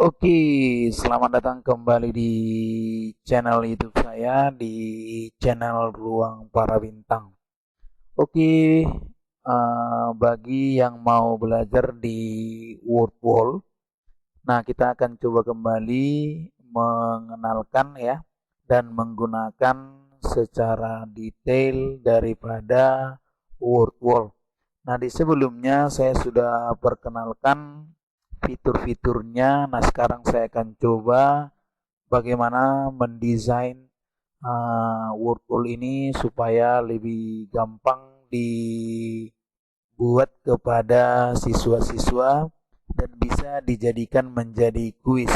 Oke, selamat datang kembali di channel YouTube saya, di channel Ruang Para Bintang. Oke, bagi yang mau belajar di Word Wall, nah kita akan coba kembali mengenalkan ya dan menggunakan secara detail daripada Word Wall. Nah, di sebelumnya saya sudah perkenalkan fitur-fiturnya. Nah, sekarang saya akan coba bagaimana mendesain workflow ini supaya lebih gampang dibuat kepada siswa-siswa dan bisa dijadikan menjadi kuis.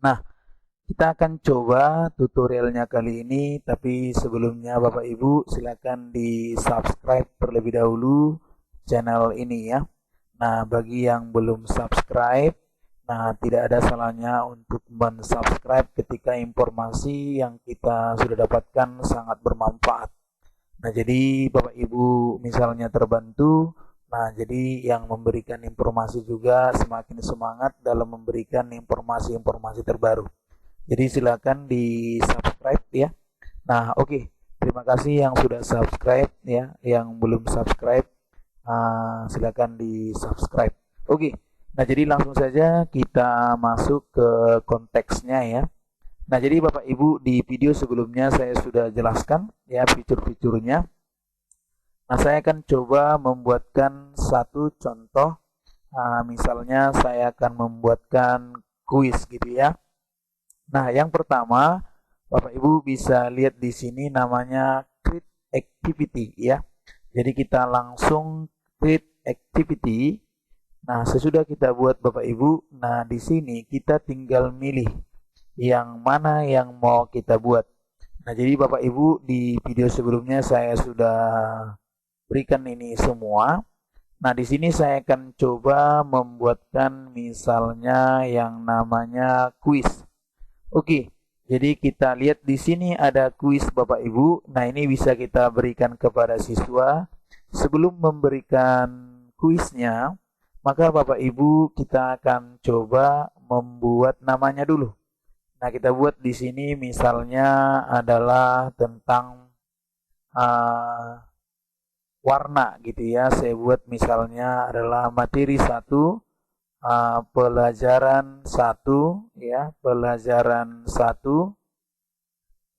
Nah, kita akan coba tutorialnya kali ini, tapi sebelumnya Bapak Ibu silakan di-subscribe terlebih dahulu channel ini ya. Nah, bagi yang belum subscribe, nah tidak ada salahnya untuk mensubscribe ketika informasi yang kita sudah dapatkan sangat bermanfaat. Nah, jadi Bapak Ibu misalnya terbantu, nah jadi yang memberikan informasi juga semakin semangat dalam memberikan informasi-informasi terbaru. Jadi silakan di subscribe ya. Nah, oke. Terima kasih yang sudah subscribe ya. Yang belum subscribe, silakan di subscribe. Oke. Nah, jadi langsung saja kita masuk ke konteksnya ya. Nah, jadi Bapak Ibu di video sebelumnya saya sudah jelaskan ya fitur-fiturnya. Nah, saya akan coba membuatkan satu contoh. Misalnya saya akan membuatkan kuis gitu ya. Nah, yang pertama, Bapak Ibu bisa lihat di sini namanya create activity ya. Jadi kita langsung create activity. Nah, sesudah kita buat Bapak Ibu, nah di sini kita tinggal milih yang mana yang mau kita buat. Nah, jadi Bapak Ibu di video sebelumnya saya sudah berikan ini semua. Nah, di sini saya akan coba membuatkan misalnya yang namanya kuis. Oke, jadi kita lihat di sini ada kuis Bapak Ibu. Nah, ini bisa kita berikan kepada siswa. Sebelum memberikan kuisnya, maka Bapak Ibu kita akan coba membuat namanya dulu. Nah, kita buat di sini misalnya adalah tentang warna gitu ya. Saya buat misalnya adalah materi 1, pelajaran 1 ya, pelajaran 1.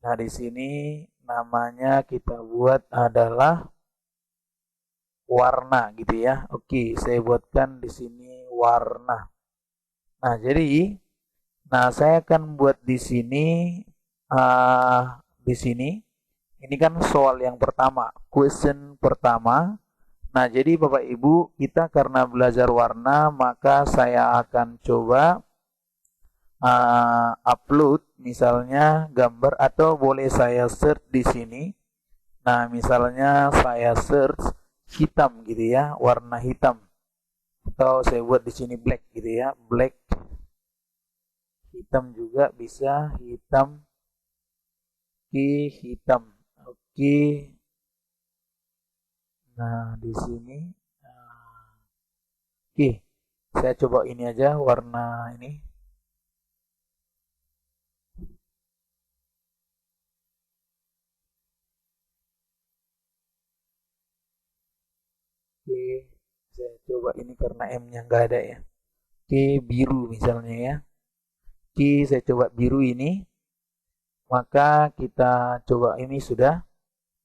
Nah, di sini namanya kita buat adalah warna gitu ya. Oke, saya buatkan di sini warna. Nah, jadi saya akan buat di sini ini kan soal yang pertama, question pertama. Nah, jadi Bapak Ibu, kita karena belajar warna, maka saya akan coba upload misalnya gambar atau boleh saya search di sini. Nah, misalnya saya search hitam gitu ya, warna hitam. Atau saya buat di sini black gitu ya, black. Hitam juga bisa, hitam. Oke, hitam. Oke. Nah, di sini. Oke, saya coba ini aja warna ini. Oke, saya coba ini karena M-nya nggak ada ya. Oke, biru misalnya ya. Oke, saya coba biru ini. Maka kita coba ini sudah.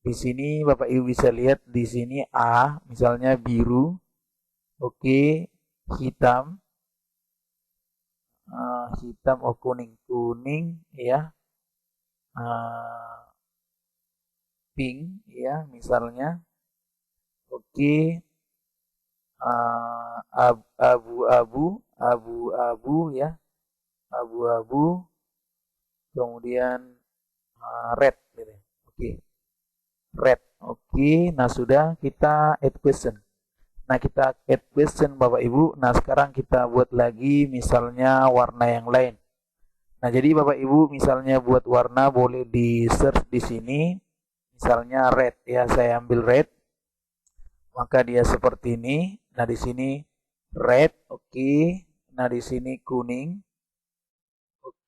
Di sini Bapak Ibu bisa lihat di sini A, misalnya biru. Oke, hitam. Hitam, oh kuning. Kuning ya. Pink ya, misalnya. Oke, abu-abu, abu-abu ya, abu-abu, kemudian red, gitu. Oke, red, oke. Nah, sudah kita add question. Nah, kita add question Bapak Ibu. Nah, sekarang kita buat lagi misalnya warna yang lain. Nah, jadi Bapak Ibu misalnya buat warna boleh di search di sini, misalnya red ya, saya ambil red. Maka dia seperti ini. Nah, di sini red, oke. Nah, di sini kuning.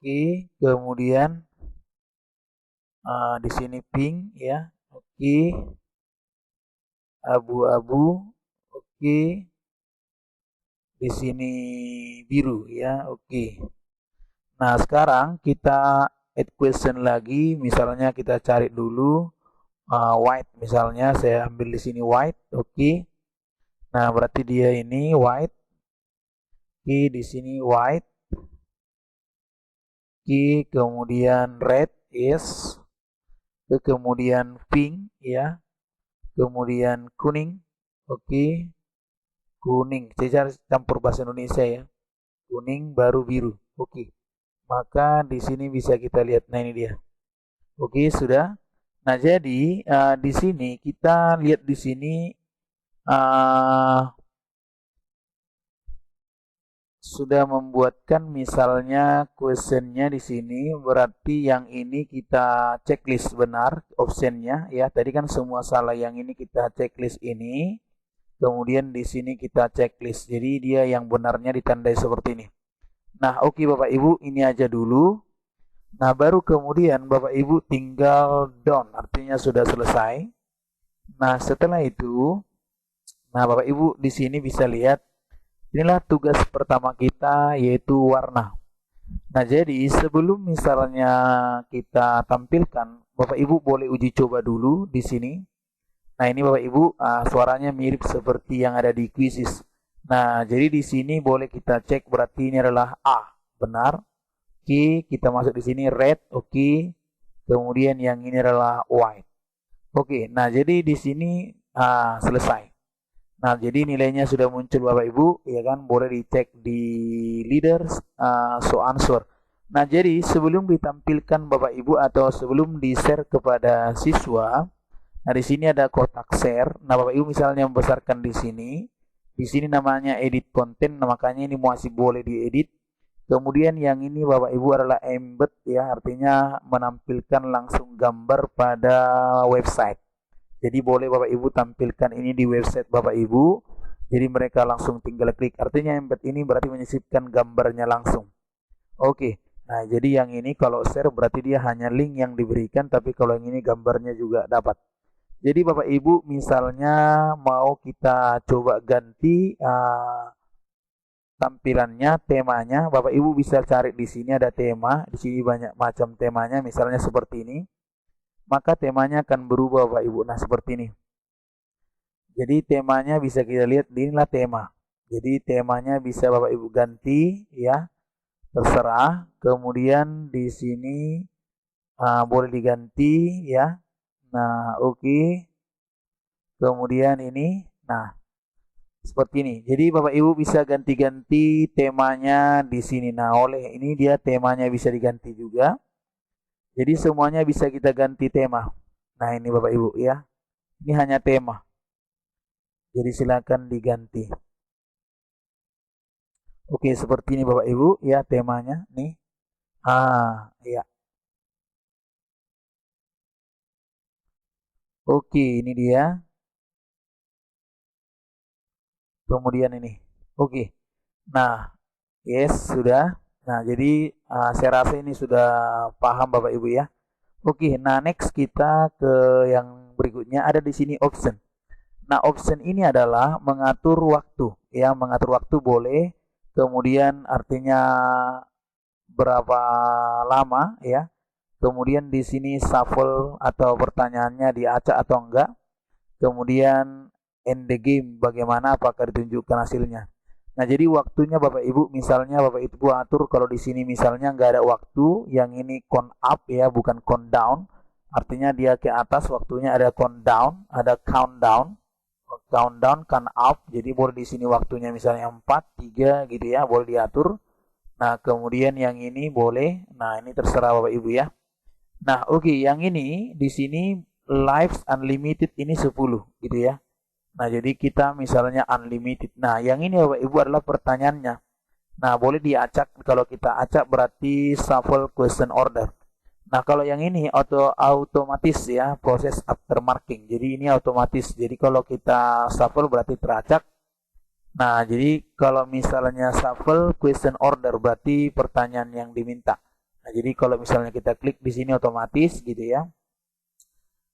Oke, kemudian di sini pink ya. Oke, abu-abu. Oke, di sini biru ya. Oke. Nah, sekarang kita add question lagi. Misalnya kita cari dulu white. Misalnya saya ambil di sini white. Oke. Nah, berarti dia ini white. Oke, di sini white. Oke, kemudian red, yes. Kemudian pink, ya. Kemudian kuning, oke. Kuning, saya campur bahasa Indonesia ya. Kuning baru biru, oke. Maka di sini bisa kita lihat, nah ini dia. Oke, sudah. Nah, jadi di sini kita lihat di sini sudah membuatkan misalnya questionnya di sini, berarti yang ini kita checklist benar optionnya ya. Tadi kan semua salah, yang ini kita checklist ini. Kemudian di sini kita checklist. Jadi dia yang benarnya ditandai seperti ini. Nah, oke Bapak Ibu, ini aja dulu. Nah, baru kemudian Bapak Ibu tinggal done, artinya sudah selesai. Nah, setelah itu, nah Bapak Ibu di sini bisa lihat, inilah tugas pertama kita, yaitu warna. Nah, jadi sebelum misalnya kita tampilkan, Bapak Ibu boleh uji coba dulu di sini. Nah, ini Bapak Ibu suaranya mirip seperti yang ada di quizzes. Nah, jadi di sini boleh kita cek, berarti ini adalah A, benar. Oke, kita masuk di sini red, oke. Kemudian yang ini adalah white. Oke, nah jadi di sini selesai. Nah, jadi nilainya sudah muncul Bapak Ibu, ya kan? Boleh dicek di leaders so answer. Nah, jadi sebelum ditampilkan Bapak Ibu atau sebelum di-share kepada siswa, nah di sini ada kotak share. Nah, Bapak Ibu misalnya membesarkan di sini. Di sini namanya edit konten, nah, makanya ini masih boleh diedit. Kemudian yang ini Bapak Ibu adalah embed ya, artinya menampilkan langsung gambar pada website. Jadi boleh Bapak Ibu tampilkan ini di website Bapak Ibu. Jadi mereka langsung tinggal klik. Artinya embed ini berarti menyisipkan gambarnya langsung. Oke. Nah, jadi yang ini kalau share berarti dia hanya link yang diberikan, tapi kalau yang ini gambarnya juga dapat. Jadi Bapak Ibu misalnya mau kita coba ganti tampilannya, temanya, Bapak Ibu bisa cari di sini ada tema. Di sini banyak macam temanya, misalnya seperti ini. Maka temanya akan berubah Bapak Ibu. Nah, seperti ini. Jadi temanya bisa kita lihat, inilah tema. Jadi temanya bisa Bapak Ibu ganti ya. Terserah. Kemudian di sini boleh diganti ya. Nah, oke. Kemudian ini, nah seperti ini. Jadi Bapak Ibu bisa ganti-ganti temanya di sini. Nah, oleh ini dia temanya bisa diganti juga. Jadi semuanya bisa kita ganti tema. Nah, ini Bapak Ibu ya. Ini hanya tema. Jadi silakan diganti. Oke, seperti ini Bapak Ibu ya temanya nih. Ya. Oke, ini dia. Kemudian ini. Oke. Nah, yes, sudah. Nah, jadi saya rasa ini sudah paham Bapak Ibu ya. Oke, nah next kita ke yang berikutnya, ada di sini option. Nah, option ini adalah mengatur waktu ya, mengatur waktu boleh. Kemudian artinya berapa lama ya. Kemudian di sini shuffle atau pertanyaannya diacak atau enggak. Kemudian end the game, bagaimana, apakah ditunjukkan hasilnya. Nah, jadi waktunya Bapak Ibu, misalnya Bapak Ibu atur kalau di sini misalnya nggak ada waktu, yang ini count up ya, bukan count down. Artinya dia ke atas, waktunya ada count down, ada countdown. Countdown, count up. Jadi boleh di sini waktunya misalnya 4, 3 gitu ya, boleh diatur. Nah, kemudian yang ini boleh. Nah, ini terserah Bapak Ibu ya. Nah, oke, yang ini di sini lives unlimited ini 10 gitu ya. Nah, jadi kita misalnya unlimited. Nah, yang ini Bapak Ibu adalah pertanyaannya. Nah, boleh diacak. Kalau kita acak berarti shuffle question order. Nah, kalau yang ini otomatis ya, proses after marking. Jadi ini otomatis. Jadi kalau kita shuffle berarti teracak. Nah, jadi kalau misalnya shuffle question order berarti pertanyaan yang diminta. Nah, jadi kalau misalnya kita klik di sini otomatis gitu ya.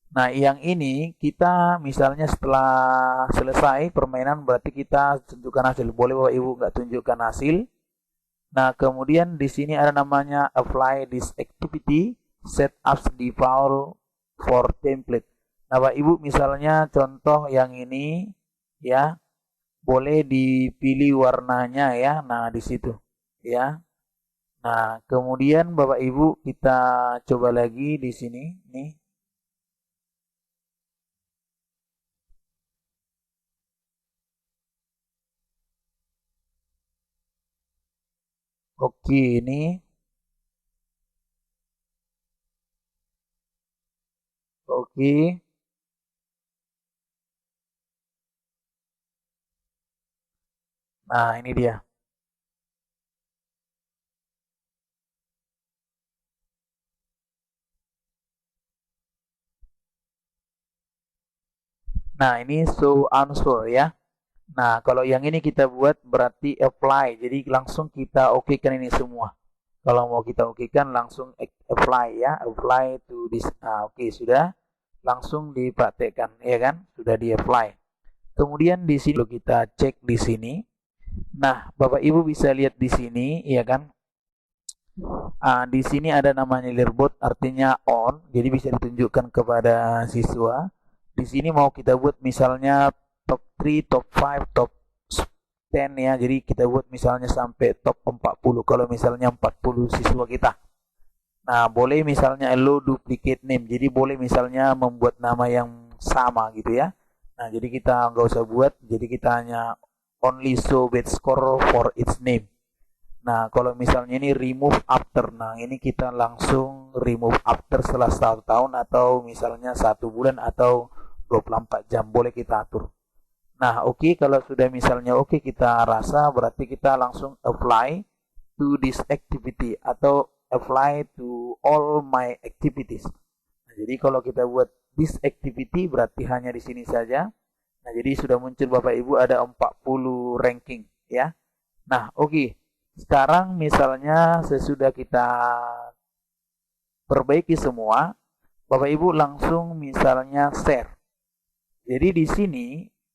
Nah, yang ini kita misalnya setelah selesai permainan berarti kita tunjukkan hasil. Boleh Bapak Ibu nggak tunjukkan hasil. Nah, kemudian di sini ada namanya apply this activity, set up default for template. Nah, Bapak Ibu misalnya contoh yang ini ya, boleh dipilih warnanya ya. Nah, di situ ya. Nah, kemudian Bapak Ibu kita coba lagi di sini nih. Oke, ini oke. Nah, ini dia. Nah, ini show answer ya. Nah, kalau yang ini kita buat berarti apply. Jadi langsung kita okekan ini semua. Kalau mau kita okekan langsung apply ya. Apply to this. Nah, oke, sudah. Langsung dipraktekkan ya kan? Sudah di apply. Kemudian di sini kita cek di sini. Nah, Bapak Ibu bisa lihat di sini ya kan? Di sini ada namanya leaderboard artinya on. Jadi bisa ditunjukkan kepada siswa. Di sini mau kita buat misalnya top 3, top 5, top 10 ya. Jadi kita buat misalnya sampai top 40 kalau misalnya 40 siswa kita. Nah, boleh misalnya allow duplicate name. Jadi boleh misalnya membuat nama yang sama gitu ya. Nah, jadi kita nggak usah buat. Jadi kita hanya only show bad score for its name. Nah, kalau misalnya ini remove after, nah ini kita langsung remove after setelah 1 tahun atau misalnya 1 bulan atau 24 jam boleh kita atur. Nah, oke, kalau sudah misalnya oke kita rasa berarti kita langsung apply to this activity atau apply to all my activities. Nah, jadi kalau kita buat this activity berarti hanya di sini saja. Nah, jadi sudah muncul Bapak Ibu ada 40 ranking ya. Nah, oke. Sekarang misalnya sesudah kita perbaiki semua, Bapak Ibu langsung misalnya share. Jadi di sini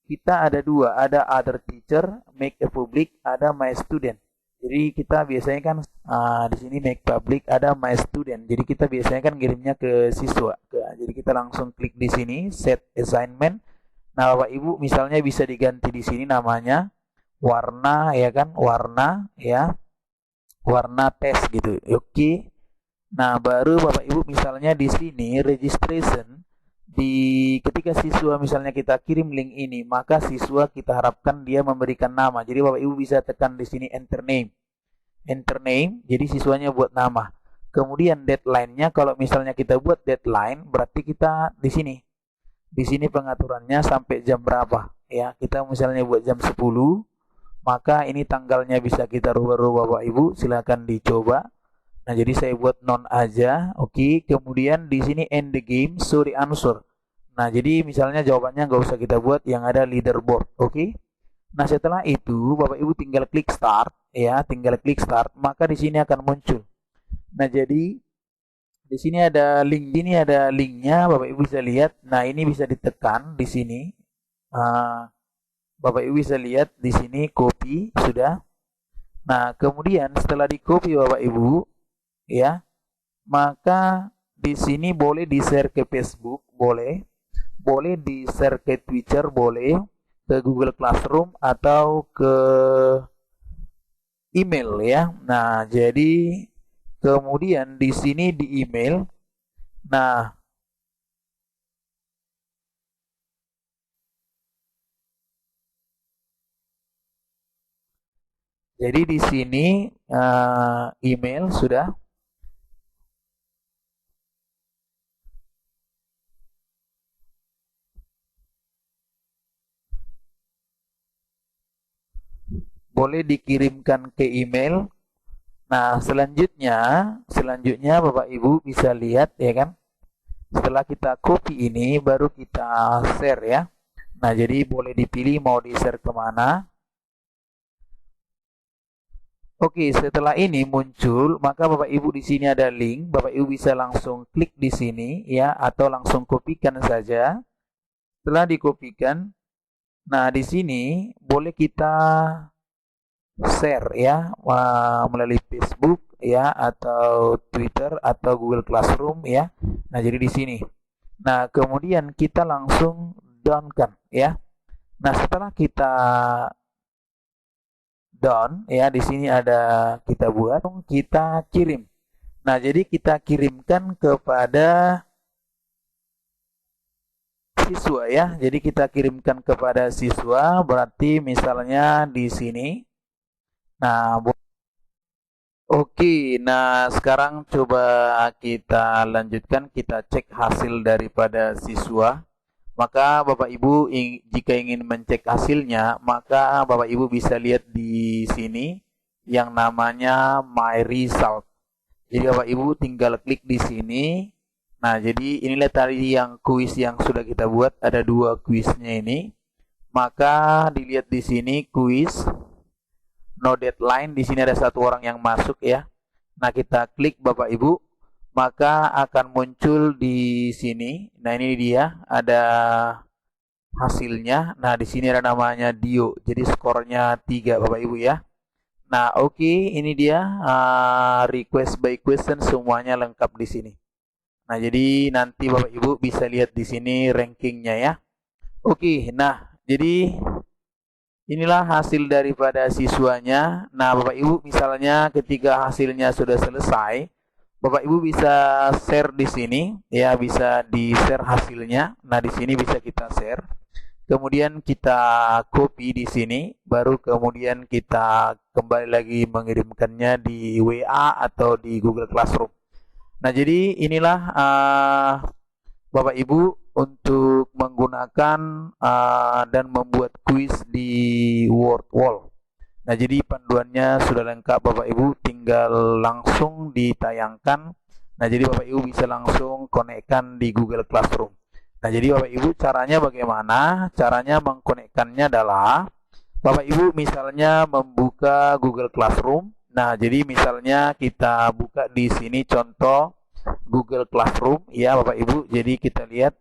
kita ada dua, ada other teacher, make a public, ada my student. Jadi kita biasanya kan di sini make public, ada my student. Jadi kita biasanya kan kirimnya ke siswa. Jadi kita langsung klik di sini set assignment. Nah, Bapak Ibu misalnya bisa diganti di sini namanya warna ya kan, warna ya. Warna tes gitu. Oke. Nah, baru Bapak Ibu misalnya di sini registration di ketika siswa misalnya kita kirim link ini, maka siswa kita harapkan dia memberikan nama. Jadi Bapak Ibu bisa tekan di sini enter name. Enter name, jadi siswanya buat nama. Kemudian deadline-nya kalau misalnya kita buat deadline berarti kita di sini. Di sini pengaturannya sampai jam berapa ya. Kita misalnya buat jam 10, maka ini tanggalnya bisa kita rubah-rubah Bapak Ibu, silakan dicoba. Nah, jadi saya buat non aja. Oke, kemudian di sini end the game, sorry answer. Nah, jadi misalnya jawabannya nggak usah kita buat, yang ada leaderboard. Oke. Nah, setelah itu Bapak Ibu tinggal klik start ya, tinggal klik start, maka di sini akan muncul. Nah, jadi di sini ada link, ini ada linknya, Bapak Ibu bisa lihat. Nah, ini bisa ditekan di sini. Bapak Ibu bisa lihat di sini copy sudah. Nah, kemudian setelah di copy Bapak Ibu ya, maka di sini boleh di-share ke Facebook, boleh. Boleh di-share ke Twitter, boleh. Ke Google Classroom atau ke email ya. Nah, jadi kemudian di sini di email. Nah, jadi di sini email sudah. Boleh dikirimkan ke email. Nah, selanjutnya Bapak Ibu bisa lihat ya kan. Setelah kita copy ini baru kita share ya. Nah, jadi boleh dipilih mau di-share kemana. Oke, setelah ini muncul, maka Bapak Ibu di sini ada link, Bapak Ibu bisa langsung klik di sini ya, atau langsung kopikan saja. Setelah dikopikan, nah di sini boleh kita share ya, melalui Facebook ya, atau Twitter atau Google Classroom ya. Nah, jadi di sini. Nah, kemudian kita langsung down-kan ya. Nah, setelah kita down ya, di sini ada kita buat, kita kirim. Nah, jadi kita kirimkan kepada siswa ya. Jadi kita kirimkan kepada siswa, berarti misalnya di sini. Nah, oke, nah sekarang coba kita lanjutkan, kita cek hasil daripada siswa. Maka Bapak Ibu jika ingin mencek hasilnya, maka Bapak Ibu bisa lihat di sini yang namanya My Result. Jadi Bapak Ibu tinggal klik di sini. Nah, jadi inilah tadi yang kuis yang sudah kita buat, ada 2 kuisnya ini. Maka dilihat di sini kuis no deadline, di sini ada 1 orang yang masuk ya. Nah, kita klik Bapak Ibu, maka akan muncul di sini. Nah, ini dia ada hasilnya. Nah, di sini ada namanya Dio. Jadi skornya 3 Bapak Ibu ya. Nah, oke, ini dia request by question, semuanya lengkap di sini. Nah, jadi nanti Bapak Ibu bisa lihat di sini rankingnya ya. Oke, nah jadi inilah hasil daripada siswanya. Nah, Bapak Ibu misalnya ketika hasilnya sudah selesai, Bapak Ibu bisa share di sini ya, bisa di-share hasilnya. Nah, di sini bisa kita share. Kemudian kita copy di sini, baru kemudian kita kembali lagi mengirimkannya di WA atau di Google Classroom. Nah, jadi inilah Bapak Ibu untuk menggunakan dan membuat kuis di Word Wall. Nah, jadi panduannya sudah lengkap Bapak Ibu, tinggal langsung ditayangkan. Nah, jadi Bapak Ibu bisa langsung konekkan di Google Classroom. Nah, jadi Bapak Ibu caranya bagaimana? Caranya mengkonekkannya adalah Bapak Ibu misalnya membuka Google Classroom. Nah, jadi misalnya kita buka di sini contoh Google Classroom ya Bapak Ibu. Jadi kita lihat.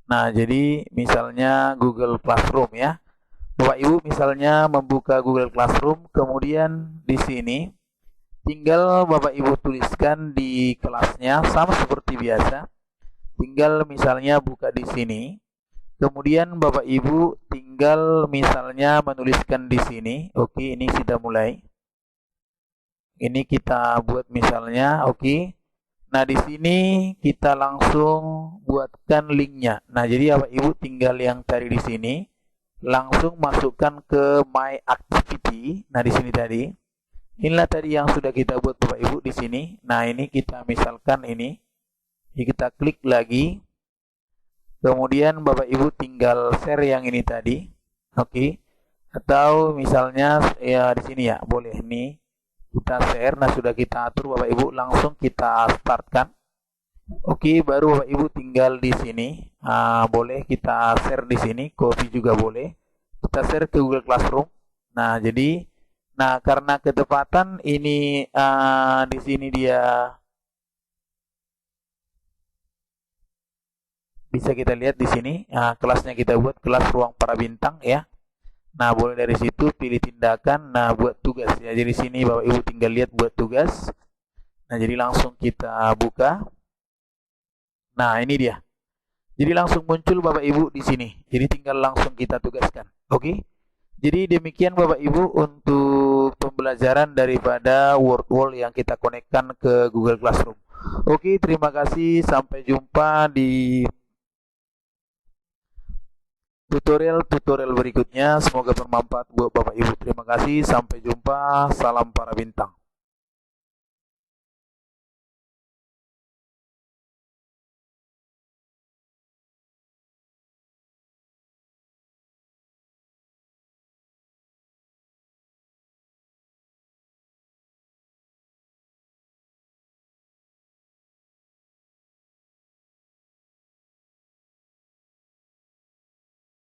Nah, jadi misalnya Google Classroom ya. Bapak Ibu misalnya membuka Google Classroom, kemudian di sini tinggal Bapak Ibu tuliskan di kelasnya sama seperti biasa. Tinggal misalnya buka di sini. Kemudian Bapak Ibu tinggal misalnya menuliskan di sini. Oke, ini sudah mulai. Ini kita buat misalnya, oke. Nah, di sini kita langsung buatkan linknya. Nah, jadi Bapak Ibu tinggal yang tadi di sini langsung masukkan ke My Activity. Nah, di sini tadi. Inilah tadi yang sudah kita buat Bapak Ibu di sini. Nah, ini kita misalkan ini. Jadi kita klik lagi. Kemudian Bapak Ibu tinggal share yang ini tadi. Oke. Atau misalnya ya di sini ya, boleh nih. Kita share. Nah, sudah kita atur Bapak Ibu, langsung kita startkan. Oke, baru Bapak Ibu tinggal di sini. Boleh kita share di sini, copy juga boleh. Kita share ke Google Classroom. Nah, jadi karena ketepatan ini di sini dia bisa kita lihat di sini. Kelasnya kita buat kelas ruang para bintang ya. Nah, boleh dari situ pilih tindakan. Nah, buat tugas ya. Jadi sini Bapak Ibu tinggal lihat buat tugas. Nah, jadi langsung kita buka. Nah, ini dia. Jadi langsung muncul Bapak Ibu di sini. Jadi tinggal langsung kita tugaskan. Oke. Jadi demikian Bapak Ibu untuk pembelajaran daripada Word Wall yang kita konekkan ke Google Classroom. Oke, terima kasih. Sampai jumpa di tutorial berikutnya. Semoga bermanfaat buat Bapak Ibu. Terima kasih. Sampai jumpa. Salam para bintang.